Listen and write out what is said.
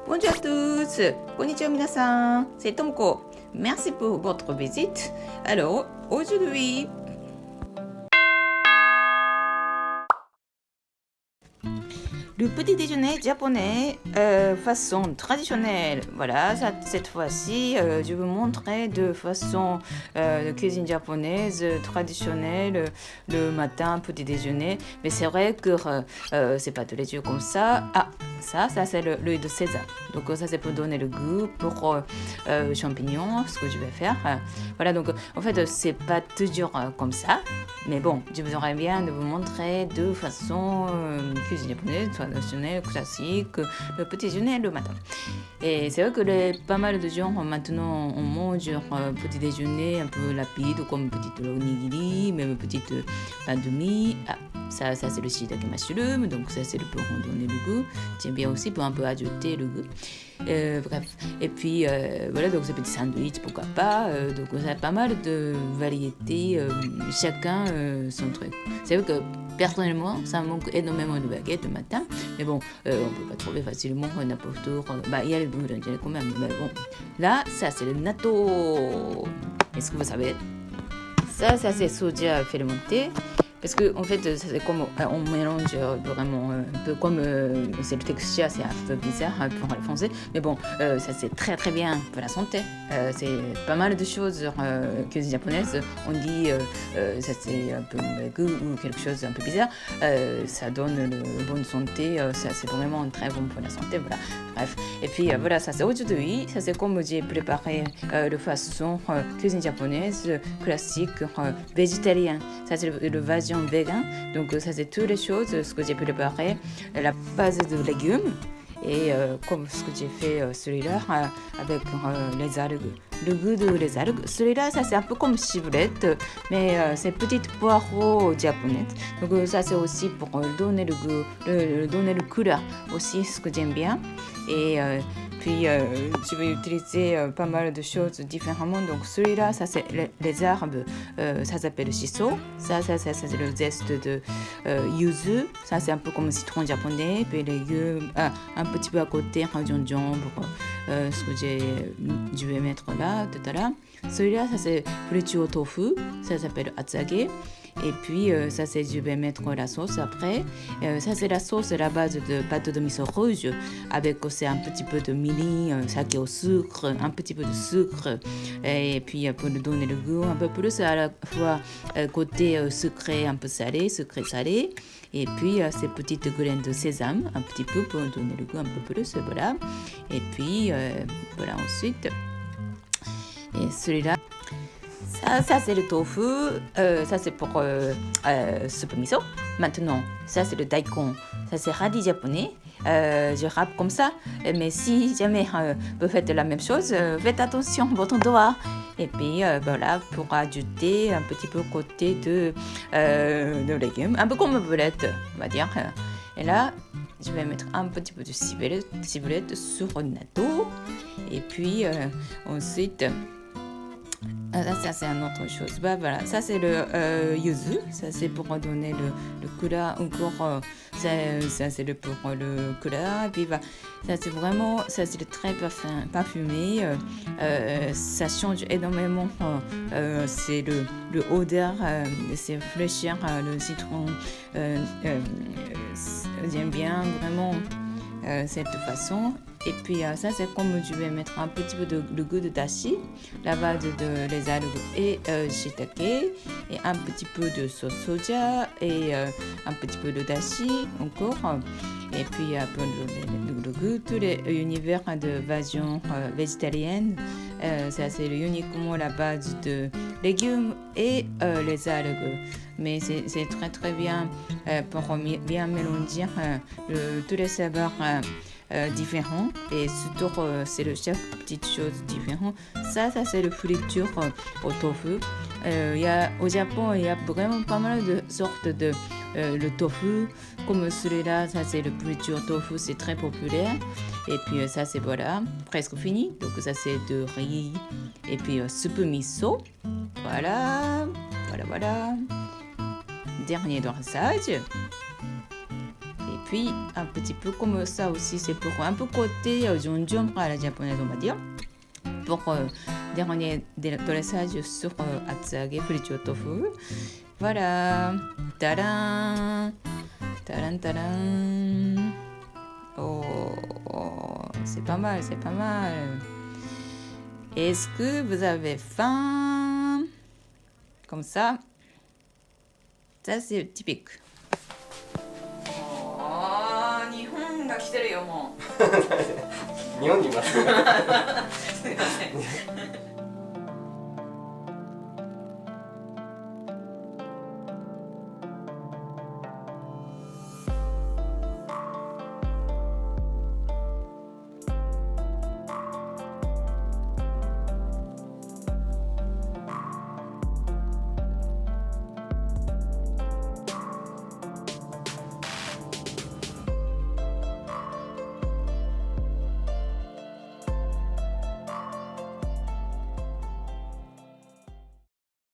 Bonjour à tous, konnichiwa minasan, c'est Tomoko. Merci pour votre visite. Alors, aujourd'hui, le petit déjeuner japonais façon traditionnelle. Voilà, cette fois-ci, je vous montrer de façon de cuisine japonaise traditionnelle le matin, petit déjeuner. Mais c'est vrai que c'est pas tous les jours comme ça. Ah, ça c'est l'huile de sésame. Donc ça c'est pour donner le goût pour champignons, ce que je vais faire. Voilà, donc en fait c'est pas toujours comme ça. Mais bon, je vous aurais bien de vous montrer de façon cuisine japonaise traditionnelle, classique, le petit déjeuner le matin. Et c'est vrai que pas mal de gens maintenant on mange petit déjeuner un peu rapide comme petite onigiri, même petite pain de mie. Ah, ça c'est le shiitake mushroom, donc ça c'est pour donner le goût. J'aime bien aussi pour un peu ajouter le goût. Bref, et puis voilà, donc ce petit sandwich, pourquoi pas. Donc ça a pas mal de variétés, chacun son truc. C'est vrai que personnellement, ça manque énormément de baguettes le matin, mais bon, on peut pas trouver facilement n'importe où. Bah, il y a le boulangerie quand même, mais bon. Là, ça c'est le natto. Est-ce que vous savez? Ça c'est soja fermenté. Parce que en fait, c'est comme on mélange vraiment un peu comme c'est le texture, c'est un peu bizarre pour le français, mais bon, ça c'est très très bien pour la santé. C'est pas mal de choses cuisine japonaise. On dit ça c'est un peu goût ou quelque chose un peu bizarre. Ça donne une bonne santé. Ça c'est vraiment très bon pour la santé. Voilà. Bref. Et puis voilà, ça c'est aujourd'hui. Ça c'est comme j'ai préparé de façon cuisine japonaise classique végétarien. Ça c'est le version vegan. Donc ça c'est toutes les choses ce que j'ai préparé, la base de légumes et comme ce que j'ai fait celui-là avec les algues, le goût de les algues. Celui-là ça c'est un peu comme ciboulette, mais c'est petite poireau japonaise. Donc ça c'est aussi pour donner le goût, donner le couleur aussi, ce que j'aime bien. Et puis je vais utiliser pas mal de choses différemment. Donc celui-là, ça c'est les herbes, ça s'appelle shiso. Ça c'est le zeste de yuzu. Ça c'est un peu comme le citron japonais. Puis les légumes, un petit peu à côté, un gingembre, ce que je vais mettre là tout à l'heure. Celui-là, ça c'est friture au tofu. Ça s'appelle atsage. Et puis ça c'est je vais mettre la sauce après. Ça c'est la sauce à la base de pâte de miso rouge avec aussi un petit peu de mirin, sake au sucre, un petit peu de sucre et puis pour lui donner le goût un peu plus à la fois côté sucré un peu salé, sucré salé. Et puis ces petites graines de sésame un petit peu pour donner le goût un peu plus, voilà. Et puis voilà ensuite. Et celui-là. Ça c'est le tofu, ça c'est pour soupe miso. Maintenant, ça c'est le daikon, ça c'est radis japonais. Je râpe comme ça, mais si jamais vous faites la même chose, faites attention à votre doigt. Et puis voilà, pour ajouter un petit peu côté de légumes, un peu comme une boulette, on va dire. Et là, je vais mettre un petit peu de ciboulette sur le natto. Et puis ensuite... ça c'est une autre chose. Bah, voilà, ça c'est le yuzu. Ça c'est pour donner le couleur encore. Ça c'est pour le couleur. Et puis bah, ça c'est vraiment, ça c'est très parfumé. Ça change énormément. C'est le odeur, c'est fraîcheur, le citron. J'aime bien vraiment cette façon. Et puis ça c'est comme je vais mettre un petit peu de le goût de dashi, la base de les algues et shiitake et un petit peu de sauce soja et un petit peu de dashi encore. Et puis pour le goût, tous les univers de version végétarienne, ça c'est uniquement la base de légumes et les algues. Mais c'est très très bien pour bien mélanger tous les saveurs différents et surtout c'est le chaque petite chose différente. Ça c'est le friture au tofu. Au Japon il y a vraiment pas mal de sortes de le tofu comme celui-là. Ça c'est le friture tofu, c'est très populaire. Et puis ça c'est voilà presque fini. Donc ça c'est de riz et puis soupe miso. Voilà. Dernier dosage. Et puis un petit peu comme ça aussi, c'est pour un peu côté jonjon à la japonaise, on va dire. Pour dernier dressage sur atsage friture tofu. Voilà. Tadam. Tadam, tadam. Oh, c'est pas mal, c'est pas mal. Est-ce que vous avez faim? Comme ça. Ça, c'est typique. Oh, 日本が来てるよ、もう。日本にいます。すいません。